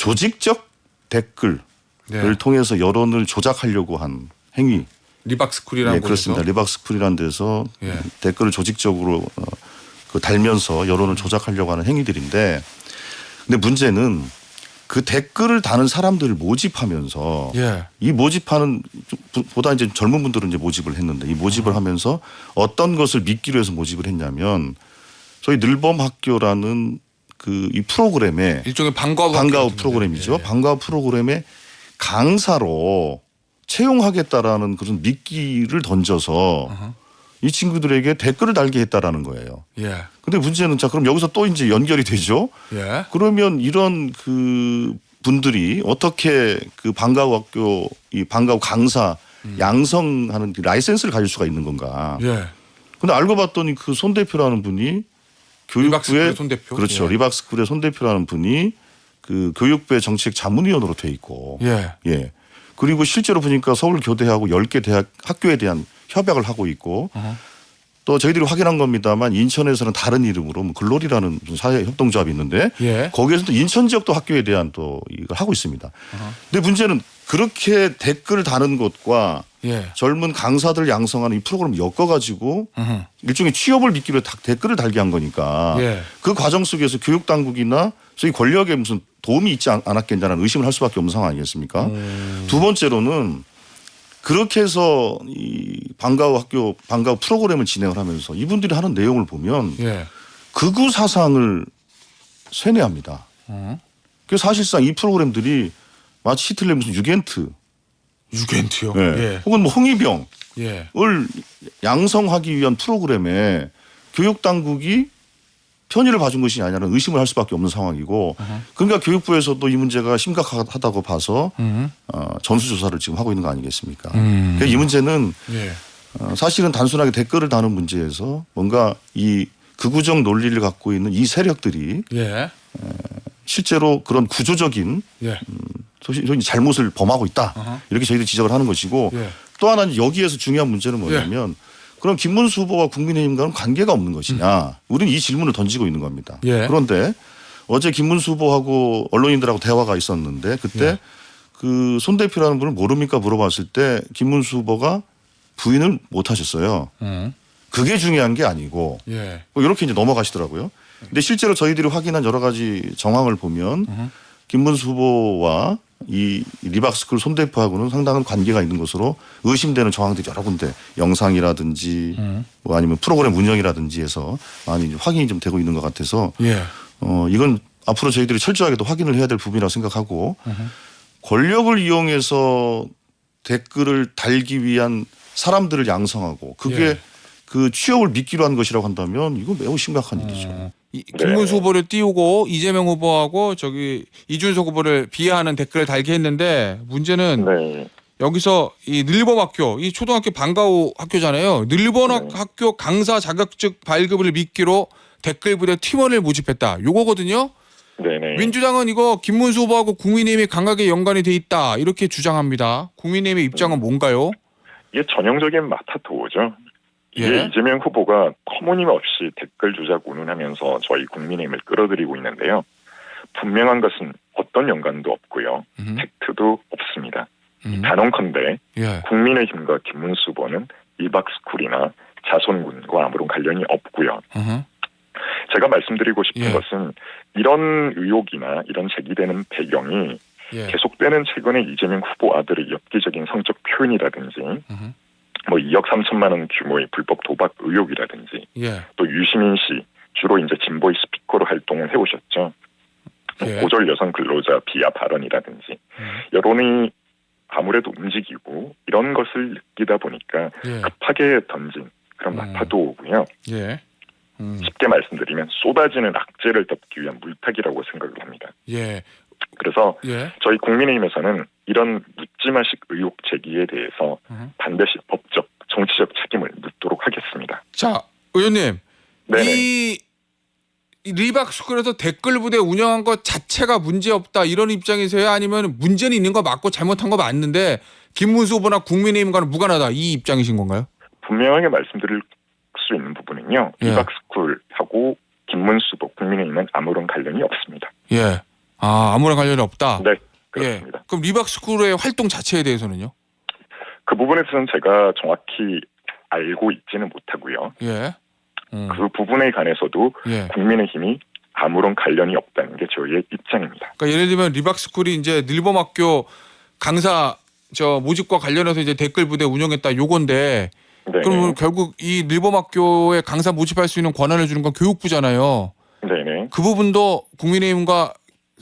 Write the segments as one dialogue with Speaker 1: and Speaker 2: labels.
Speaker 1: 조직적 댓글을 통해서 여론을 조작하려고 한 행위.
Speaker 2: 리박스쿨이라는 곳에서.
Speaker 1: 그렇습니다. 리박스쿨이라는 데서 댓글을 조직적으로 달면서 여론을 조작하려고 하는 행위들인데, 근데 문제는 그 댓글을 다는 사람들을 모집하면서 이 모집하는 보다 이제 젊은 분들은 이제 모집을 했는데, 이 모집을 하면서 어떤 것을 믿기로 해서 모집을 했냐면, 소위 늘범학교라는 이 프로그램에
Speaker 2: 일종의 방과후
Speaker 1: 프로그램이죠. 방과후 프로그램에 강사로 채용하겠다라는 그런 미끼를 던져서 이 친구들에게 댓글을 달게 했다라는 거예요. 근데 문제는 자 그럼 여기서 또 이제 연결이 되죠. 그러면 이런 분들이 어떻게 방과후 학교 이 방과후 강사 양성하는 라이센스를 가질 수가 있는 건가? 근데 알고 봤더니 손 대표라는 분이 교육부의
Speaker 2: 손대표.
Speaker 1: 그렇죠. 리박스쿨의 손 대표라는 분이 교육부의 정책 자문위원으로 돼 있고. 그리고 실제로 보니까 서울교대하고 10개 대학 학교에 대한 협약을 하고 있고 또 저희들이 확인한 겁니다만 인천에서는 다른 이름으로 글로리라는 사회협동조합이 있는데 거기에서 또 인천 지역도 학교에 대한 또 이걸 하고 있습니다. 근데 문제는 그렇게 댓글 다는 것과 젊은 강사들 양성하는 이 프로그램을 엮어가지고 일종의 취업을 미끼로 댓글을 달게 한 거니까 그 과정 속에서 교육당국이나 소위 권력에 무슨 도움이 있지 않았겠냐는 의심을 할 수밖에 없는 상황 아니겠습니까? 두 번째로는 그렇게 해서 이 방과후 프로그램을 진행을 하면서 이분들이 하는 내용을 보면 극우 사상을 세뇌합니다. 그래서 사실상 이 프로그램들이 마치 히틀러의 무슨
Speaker 2: 유겐트요?
Speaker 1: 혹은 홍위병을 양성하기 위한 프로그램에 교육 당국이 편의를 봐준 것이 아니냐는 의심을 할 수밖에 없는 상황이고, 그러니까 교육부에서도 이 문제가 심각하다고 봐서 전수조사를 지금 하고 있는 거 아니겠습니까? 그러니까 이 문제는 사실은 단순하게 댓글을 다는 문제에서 뭔가 이 극우적 논리를 갖고 있는 이 세력들이 실제로 그런 구조적인 소위 잘못을 범하고 있다. 이렇게 저희들이 지적을 하는 것이고, 또 하나는 여기에서 중요한 문제는 뭐냐면 그럼 김문수 후보와 국민의힘과는 관계가 없는 것이냐. 우리는 이 질문을 던지고 있는 겁니다. 그런데 어제 김문수 후보하고 언론인들하고 대화가 있었는데 그때 손 대표라는 분을 모릅니까 물어봤을 때 김문수 후보가 부인을 못 하셨어요. 그게 중요한 게 아니고 이렇게 이제 넘어가시더라고요. 근데 실제로 저희들이 확인한 여러 가지 정황을 보면 김문수 후보와 이 리박스쿨 손 대표하고는 상당한 관계가 있는 것으로 의심되는 정황들이 여러 군데 영상이라든지 뭐 아니면 프로그램 운영이라든지 해서 많이 확인이 좀 되고 있는 것 같아서 이건 앞으로 저희들이 철저하게 또 확인을 해야 될 부분이라고 생각하고 권력을 이용해서 댓글을 달기 위한 사람들을 양성하고 그게 그 취업을 미끼로 한 것이라고 한다면 이건 매우 심각한 일이죠.
Speaker 2: 김문수 후보를 띄우고 이재명 후보하고 이준석 후보를 비하하는 댓글을 달게 했는데 문제는 여기서 이 늘범학교, 이 초등학교 방과후 학교잖아요. 늘범학교 강사 자격증 발급을 미끼로 댓글 부대 팀원을 모집했다. 요거거든요. 민주당은 이거 김문수 후보하고 국민의힘이 강하게 연관이 돼 있다 이렇게 주장합니다. 국민의힘의 입장은 뭔가요?
Speaker 3: 이게 전형적인 마타도어죠. 이게 이재명 후보가 터무니없이 댓글 조작 운운하면서 저희 국민의힘을 끌어들이고 있는데요. 분명한 것은 어떤 연관도 없고요. 팩트도 없습니다. 단언컨대 국민의힘과 김문수 후보는 리박스쿨이나 자손군과 아무런 관련이 없고요. 제가 말씀드리고 싶은 것은 이런 의혹이나 이런 제기되는 배경이 계속되는 최근에 이재명 후보 아들의 엽기적인 성적 표현이라든지 뭐 2억 3천만 원 규모의 불법 도박 의혹이라든지 또 유시민 씨 주로 이제 진보의 스피커로 활동을 해오셨죠. 고졸 여성 근로자 비하 발언이라든지 여론이 아무래도 움직이고 이런 것을 느끼다 보니까 급하게 던진 그런 마타도어고요. 쉽게 말씀드리면 쏟아지는 악재를 덮기 위한 물타기라고 생각을 합니다. 그래서 저희 국민의힘에서는 이런 묻지마식 의혹 제기에 대해서 반드시 법적, 정치적 책임을 묻도록 하겠습니다.
Speaker 2: 자, 의원님. 이 리박스쿨에서 댓글 부대 운영한 것 자체가 문제없다 이런 입장이세요? 아니면 문제는 있는 거 맞고 잘못한 거 맞는데 김문수 후보나 국민의힘과는 무관하다 이 입장이신 건가요?
Speaker 3: 분명하게 말씀드릴 수 있는 부분은요. 리박스쿨하고 김문수 후보 국민의힘은 아무런 관련이 없습니다.
Speaker 2: 아무런 관련이 없다.
Speaker 3: 네, 그렇습니다.
Speaker 2: 예. 그럼 리박스쿨의 활동 자체에 대해서는요?
Speaker 3: 그 부분에서는 제가 정확히 알고 있지는 못하고요.
Speaker 2: 예.
Speaker 3: 그 부분에 관해서도
Speaker 2: 예.
Speaker 3: 국민의힘이 아무런 관련이 없다는 게 저희의 입장입니다.
Speaker 2: 그러니까 예를 들면 리박스쿨이 이제 늘봄학교 강사 모집과 관련해서 이제 댓글 부대 운영했다 요건데
Speaker 3: 네.
Speaker 2: 그러면 결국 이 늘봄학교에 강사 모집할 수 있는 권한을 주는 건 교육부잖아요.
Speaker 3: 네네.
Speaker 2: 그 부분도 국민의힘과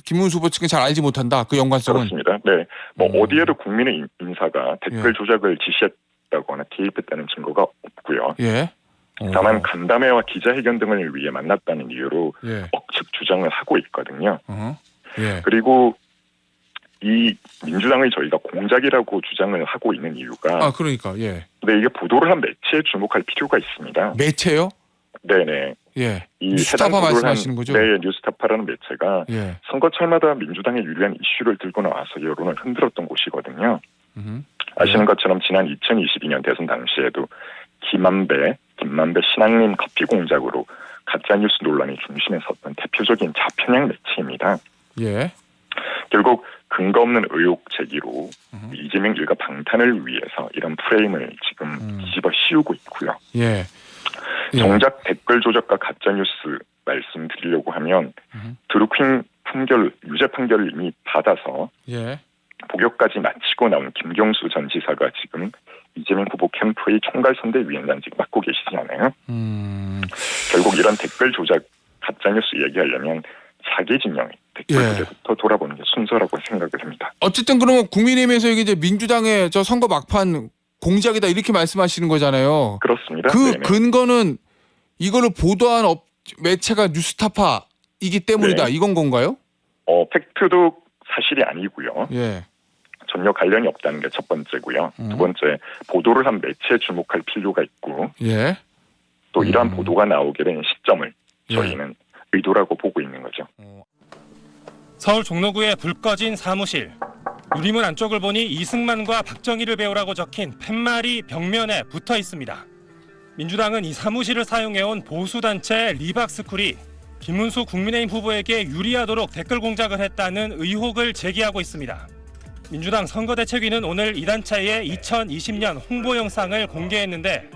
Speaker 2: 김문수 후보 측은 잘 알지 못한다. 그 연관성은.
Speaker 3: 그렇습니다. 네. 어디에도 국민의 인사가 댓글 조작을 지시했다거나 개입했다는 증거가 없고요.
Speaker 2: 예.
Speaker 3: 다만 간담회와 기자회견 등을 위해 만났다는 이유로
Speaker 2: 예.
Speaker 3: 억측 주장을 하고 있거든요.
Speaker 2: 예.
Speaker 3: 그리고 이 민주당의 저희가 공작이라고 주장을 하고 있는 이유가
Speaker 2: 그러니까 예.
Speaker 3: 네, 이게 보도를 한 매체에 주목할 필요가 있습니다.
Speaker 2: 매체요?
Speaker 3: 네네.
Speaker 2: 예.
Speaker 3: 이
Speaker 2: 뉴스타파
Speaker 3: 해당 보도를
Speaker 2: 말씀하시는 거죠?
Speaker 3: 네, 뉴스타파라는 매체가
Speaker 2: 예.
Speaker 3: 선거철마다 민주당에 유리한 이슈를 들고 나와서 여론을 흔들었던 곳이거든요.
Speaker 2: 음.
Speaker 3: 아시는 것처럼 지난 2022년 대선 당시에도 김만배 신앙림 커피 공작으로 가짜뉴스 논란의 중심에 섰던 대표적인 좌편향 매체입니다.
Speaker 2: 예.
Speaker 3: 결국 근거 없는 의혹 제기로 이재명 일가 방탄을 위해서 이런 프레임을 지금 뒤집어 씌우고 있고요.
Speaker 2: 예.
Speaker 3: 정작 댓글 조작과 가짜뉴스 말씀드리려고 하면 드루킹 유죄 판결을 이미 받아서
Speaker 2: 예.
Speaker 3: 복역까지 마치고 나온 김경수 전 지사가 지금 이재명 후보 캠프의 총괄선대위원장직 맡고 계시지 않아요? 결국 이런 댓글 조작 가짜뉴스 얘기하려면 자기 진영의 댓글부터 돌아보는 게 순서라고 생각을 합니다.
Speaker 2: 어쨌든 그러면 국민의힘에서 이게 이제 민주당의 선거 막판 공작이다 이렇게 말씀하시는 거잖아요.
Speaker 3: 그렇습니다.
Speaker 2: 그
Speaker 3: 네네.
Speaker 2: 근거는 이거를 보도한 매체가 뉴스타파이기 때문이다
Speaker 3: 네.
Speaker 2: 이건 건가요?
Speaker 3: 팩트도 사실이 아니고요.
Speaker 2: 예.
Speaker 3: 전혀 관련이 없다는 게 첫 번째고요. 두 번째, 보도를 한 매체에 주목할 필요가 있고
Speaker 2: 예.
Speaker 3: 또 이러한 보도가 나오게 된 시점을 저희는 의도라고 보고 있는 거죠.
Speaker 4: 서울 종로구의 불 꺼진 사무실. 유리문 안쪽을 보니 이승만과 박정희를 배우라고 적힌 팻말이 벽면에 붙어 있습니다. 민주당은 이 사무실을 사용해온 보수단체 리박스쿨이 김문수 국민의힘 후보에게 유리하도록 댓글 공작을 했다는 의혹을 제기하고 있습니다. 민주당 선거대책위는 오늘 이 단체의 2020년 홍보 영상을 공개했는데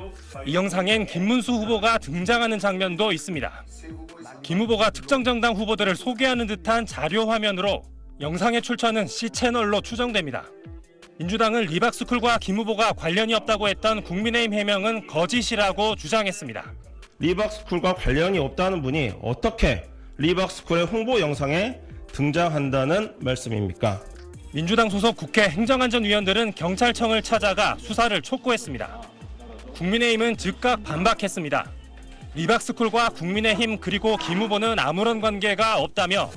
Speaker 4: 이 영상엔 김문수 후보가 등장하는 장면도 있습니다. 김 후보가 특정 정당 후보들을 소개하는 듯한 자료 화면으로 영상의 출처는 C채널로 추정됩니다. 민주당은 리박스쿨과 김 후보가 관련이 없다고 했던 국민의힘 해명은 거짓이라고 주장했습니다.
Speaker 5: 리박스쿨과 관련이 없다는 분이 어떻게 리박스쿨의 홍보 영상에 등장한다는 말씀입니까?
Speaker 4: 민주당 소속 국회 행정안전위원들은 경찰청을 찾아가 수사를 촉구했습니다. 국민의힘은 즉각 반박했습니다. 리박스쿨과 국민의힘 그리고 김 후보는 아무런 관계가 없다며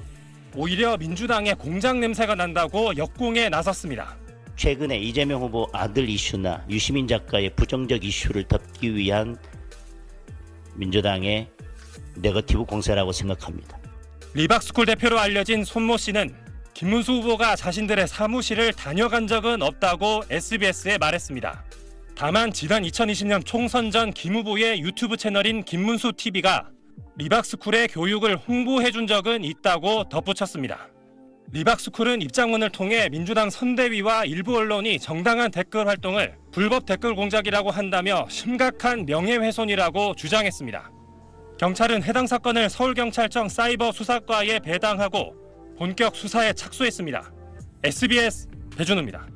Speaker 4: 오히려 민주당의 공작 냄새가 난다고 역공에 나섰습니다.
Speaker 6: 최근에 이재명 후보 아들 이슈나 유시민 작가의 부정적 이슈를 덮기 위한 민주당의 네거티브 공세라고 생각합니다.
Speaker 4: 리박스쿨 대표로 알려진 손모 씨는 김문수 후보가 자신들의 사무실을 다녀간 적은 없다고 SBS에 말했습니다. 다만 지난 2020년 총선 전 김 후보의 유튜브 채널인 김문수 TV가 리박스쿨의 교육을 홍보해준 적은 있다고 덧붙였습니다. 리박스쿨은 입장문을 통해 민주당 선대위와 일부 언론이 정당한 댓글 활동을 불법 댓글 공작이라고 한다며 심각한 명예훼손이라고 주장했습니다. 경찰은 해당 사건을 서울경찰청 사이버 수사과에 배당하고 본격 수사에 착수했습니다. SBS 배준우입니다.